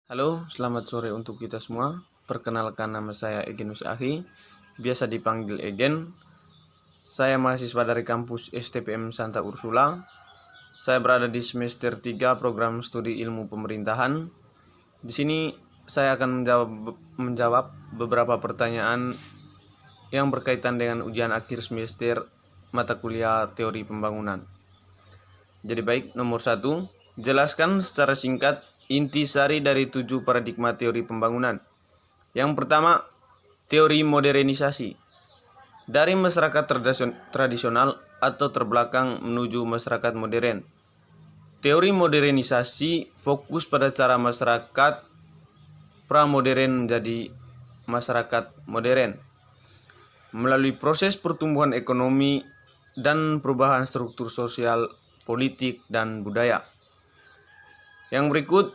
Halo, selamat sore untuk kita semua. Perkenalkan, nama saya Egenus Ahi, biasa dipanggil Egen. Saya mahasiswa dari kampus STPM Santa Ursula. Saya berada di semester 3 program studi ilmu pemerintahan. Di sini saya akan menjawab beberapa pertanyaan yang berkaitan dengan ujian akhir semester mata kuliah teori pembangunan. Jadi baik, nomor 1, jelaskan secara singkat intisari dari 7 paradigma teori pembangunan. Yang pertama, teori modernisasi. Dari masyarakat tradisional atau terbelakang menuju masyarakat modern. Teori modernisasi fokus pada cara masyarakat pramodern menjadi masyarakat modern melalui proses pertumbuhan ekonomi dan perubahan struktur sosial, politik, dan budaya. Yang berikut,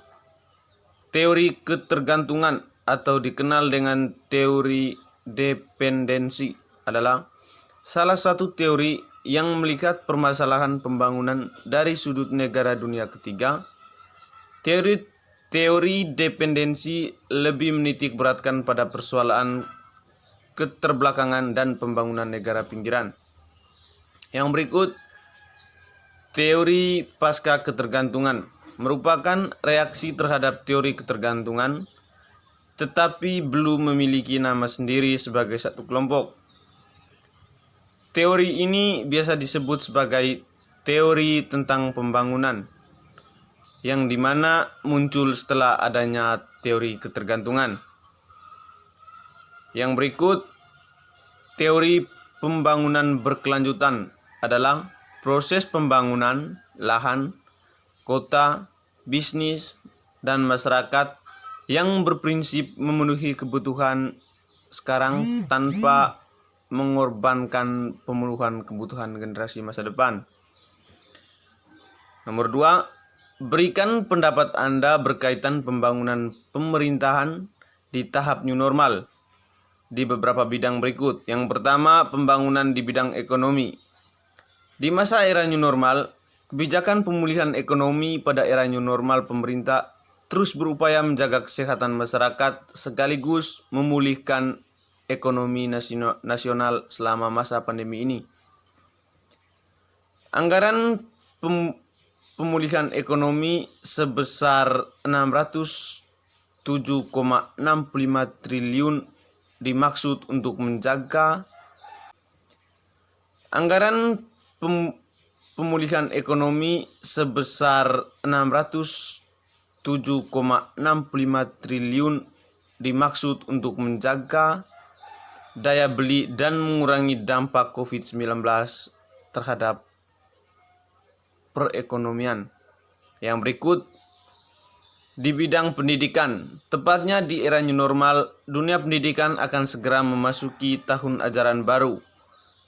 teori ketergantungan atau dikenal dengan teori dependensi adalah salah satu teori yang melihat permasalahan pembangunan dari sudut negara dunia ketiga. Teori dependensi lebih menitik beratkan pada persoalan keterbelakangan dan pembangunan negara pinggiran. Yang berikut, teori pasca ketergantungan merupakan reaksi terhadap teori ketergantungan, tetapi belum memiliki nama sendiri sebagai satu kelompok. Teori ini biasa disebut sebagai teori tentang pembangunan, yang dimana muncul setelah adanya teori ketergantungan. Yang berikut, teori pembangunan berkelanjutan adalah proses pembangunan lahan, kota, bisnis, dan masyarakat yang berprinsip memenuhi kebutuhan sekarang tanpa mengorbankan pemenuhan kebutuhan generasi masa depan. Nomor 2, berikan pendapat Anda berkaitan pembangunan pemerintahan di tahap new normal di beberapa bidang berikut. Yang pertama, pembangunan di bidang ekonomi. Di masa era new normal, kebijakan pemulihan ekonomi pada era new normal, pemerintah terus berupaya menjaga kesehatan masyarakat sekaligus memulihkan ekonomi nasional selama masa pandemi ini. Anggaran pemulihan ekonomi sebesar 607,65 triliun dimaksud untuk menjaga pemulihan ekonomi sebesar 607,65 triliun dimaksud untuk menjaga daya beli dan mengurangi dampak COVID-19 terhadap perekonomian. Yang berikut, di bidang pendidikan, tepatnya di era new normal, dunia pendidikan akan segera memasuki tahun ajaran baru.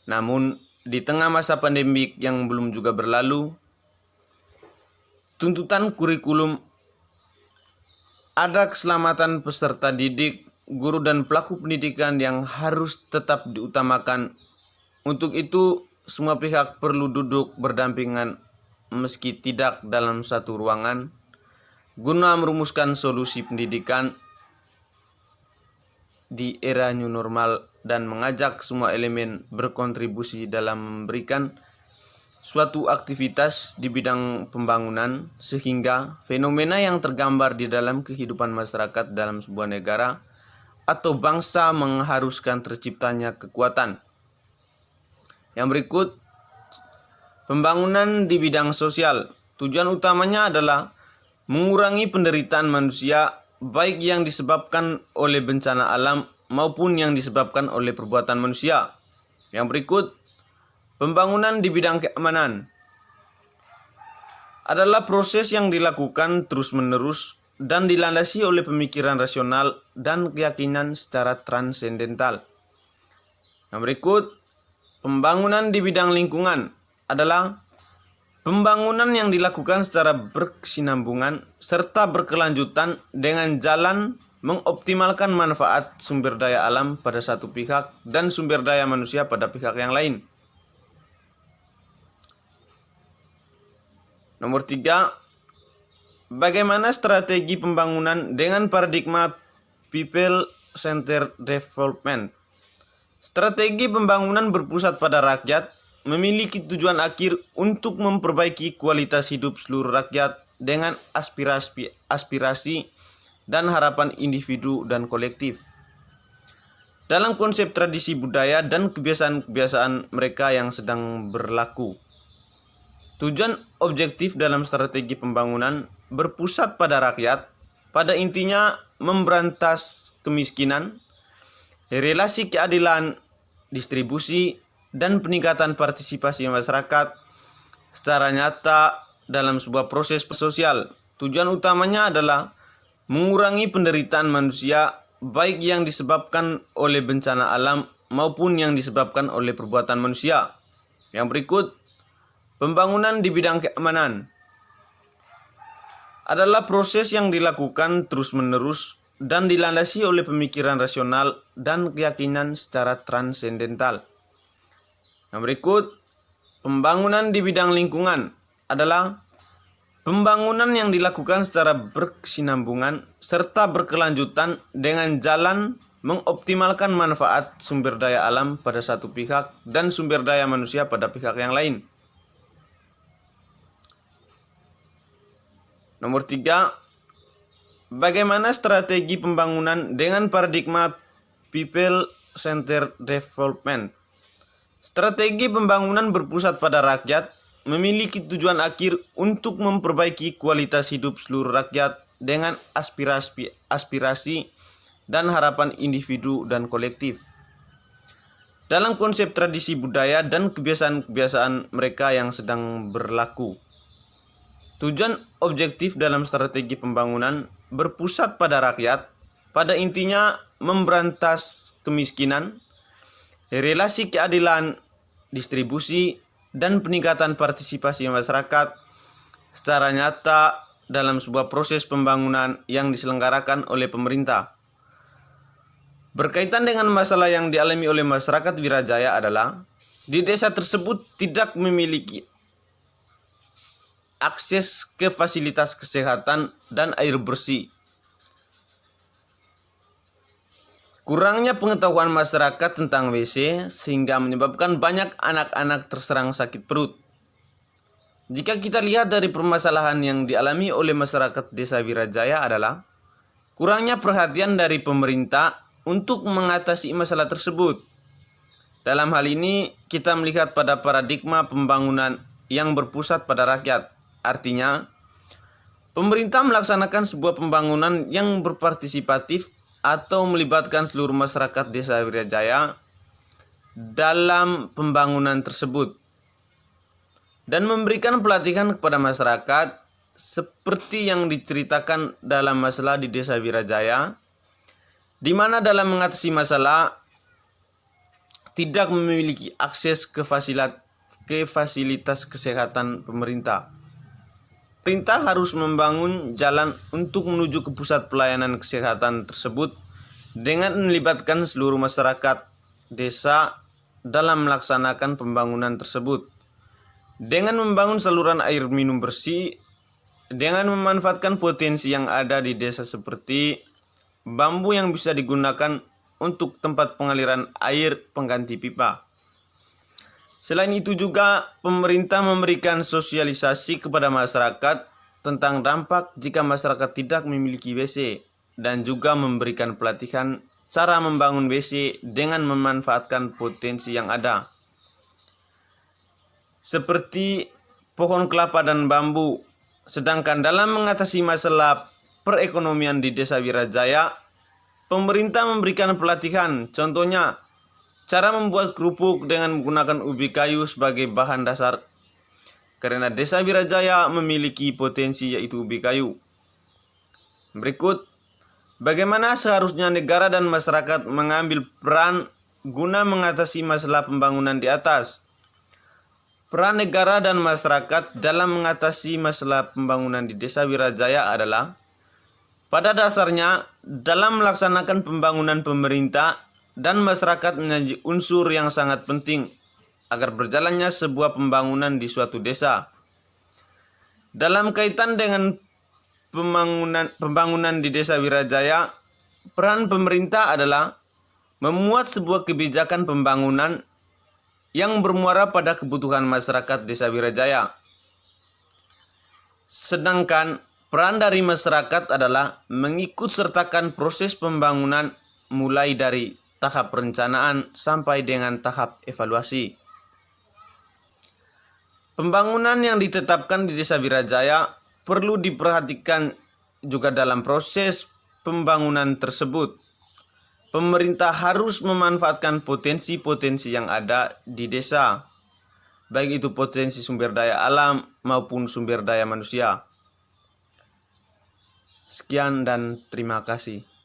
Namun, di tengah masa pandemik yang belum juga berlalu, tuntutan kurikulum ada keselamatan peserta didik, guru, dan pelaku pendidikan yang harus tetap diutamakan. Untuk itu, semua pihak perlu duduk berdampingan meski tidak dalam satu ruangan, guna merumuskan solusi pendidikan di era new normal dan mengajak semua elemen berkontribusi dalam memberikan suatu aktivitas di bidang pembangunan sehingga fenomena yang tergambar di dalam kehidupan masyarakat dalam sebuah negara atau bangsa mengharuskan terciptanya kekuatan. Yang berikut, pembangunan di bidang sosial. Tujuan utamanya adalah mengurangi penderitaan manusia, baik yang disebabkan oleh bencana alam maupun yang disebabkan oleh perbuatan manusia. Yang berikut, pembangunan di bidang keamanan adalah proses yang dilakukan terus-menerus dan dilandasi oleh pemikiran rasional dan keyakinan secara transendental. Yang berikut, pembangunan di bidang lingkungan adalah pembangunan yang dilakukan secara berkesinambungan serta berkelanjutan dengan jalan mengoptimalkan manfaat sumber daya alam pada satu pihak dan sumber daya manusia pada pihak yang lain. Nomor 3, bagaimana strategi pembangunan dengan paradigma people centered development? Strategi pembangunan berpusat pada rakyat memiliki tujuan akhir untuk memperbaiki kualitas hidup seluruh rakyat dengan aspirasi dan harapan individu dan kolektif. Dalam konsep tradisi budaya dan kebiasaan-kebiasaan mereka yang sedang berlaku. Tujuan objektif dalam strategi pembangunan berpusat pada rakyat, pada intinya memberantas kemiskinan, relasi keadilan, distribusi, dan peningkatan partisipasi masyarakat secara nyata dalam sebuah proses sosial. Tujuan utamanya adalah mengurangi penderitaan manusia baik yang disebabkan oleh bencana alam maupun yang disebabkan oleh perbuatan manusia. Yang berikut, pembangunan di bidang keamanan adalah proses yang dilakukan terus-menerus dan dilandasi oleh pemikiran rasional dan keyakinan secara transendental. Yang berikut, pembangunan di bidang lingkungan adalah pembangunan yang dilakukan secara berkesinambungan serta berkelanjutan dengan jalan mengoptimalkan manfaat sumber daya alam pada satu pihak dan sumber daya manusia pada pihak yang lain. Nomor 3, bagaimana strategi pembangunan dengan paradigma people centered development? Strategi pembangunan berpusat pada rakyat memiliki tujuan akhir untuk memperbaiki kualitas hidup seluruh rakyat dengan aspirasi dan harapan individu dan kolektif. Dalam konsep tradisi budaya dan kebiasaan-kebiasaan mereka yang sedang berlaku. Tujuan objektif dalam strategi pembangunan berpusat pada rakyat, pada intinya memberantas kemiskinan, relasi keadilan, distribusi, dan peningkatan partisipasi masyarakat secara nyata dalam sebuah proses pembangunan yang diselenggarakan oleh pemerintah. Berkaitan dengan masalah yang dialami oleh masyarakat Wirajaya adalah di desa tersebut tidak memiliki akses ke fasilitas kesehatan dan air bersih. Kurangnya pengetahuan masyarakat tentang WC sehingga menyebabkan banyak anak-anak terserang sakit perut. Jika kita lihat dari permasalahan yang dialami oleh masyarakat desa Wirajaya adalah kurangnya perhatian dari pemerintah untuk mengatasi masalah tersebut. Dalam hal ini kita melihat pada paradigma pembangunan yang berpusat pada rakyat. Artinya, pemerintah melaksanakan sebuah pembangunan yang berpartisipatif atau melibatkan seluruh masyarakat desa Wirajaya dalam pembangunan tersebut dan memberikan pelatihan kepada masyarakat seperti yang diceritakan dalam masalah di desa Wirajaya, di mana dalam mengatasi masalah tidak memiliki akses ke fasilitas kesehatan pemerintah. Pemerintah harus membangun jalan untuk menuju ke pusat pelayanan kesehatan tersebut dengan melibatkan seluruh masyarakat desa dalam melaksanakan pembangunan tersebut. Dengan membangun saluran air minum bersih, dengan memanfaatkan potensi yang ada di desa seperti bambu yang bisa digunakan untuk tempat pengaliran air pengganti pipa. Selain itu juga pemerintah memberikan sosialisasi kepada masyarakat tentang dampak jika masyarakat tidak memiliki WC dan juga memberikan pelatihan cara membangun WC dengan memanfaatkan potensi yang ada. Seperti pohon kelapa dan bambu. Sedangkan dalam mengatasi masalah perekonomian di desa Wirajaya, pemerintah memberikan pelatihan, contohnya cara membuat kerupuk dengan menggunakan ubi kayu sebagai bahan dasar, karena desa Wirajaya memiliki potensi yaitu ubi kayu. Berikut, bagaimana seharusnya negara dan masyarakat mengambil peran guna mengatasi masalah pembangunan di atas. Peran negara dan masyarakat dalam mengatasi masalah pembangunan di desa Wirajaya adalah pada dasarnya dalam melaksanakan pembangunan pemerintah dan masyarakat menjadi unsur yang sangat penting agar berjalannya sebuah pembangunan di suatu desa. Dalam kaitan dengan pembangunan di Desa Wirajaya, peran pemerintah adalah memuat sebuah kebijakan pembangunan yang bermuara pada kebutuhan masyarakat Desa Wirajaya. Sedangkan peran dari masyarakat adalah mengikut sertakan proses pembangunan mulai dari tahap perencanaan sampai dengan tahap evaluasi. Pembangunan yang ditetapkan di Desa Wirajaya perlu diperhatikan juga dalam proses pembangunan tersebut. Pemerintah harus memanfaatkan potensi-potensi yang ada di desa, baik itu potensi sumber daya alam maupun sumber daya manusia. Sekian dan terima kasih.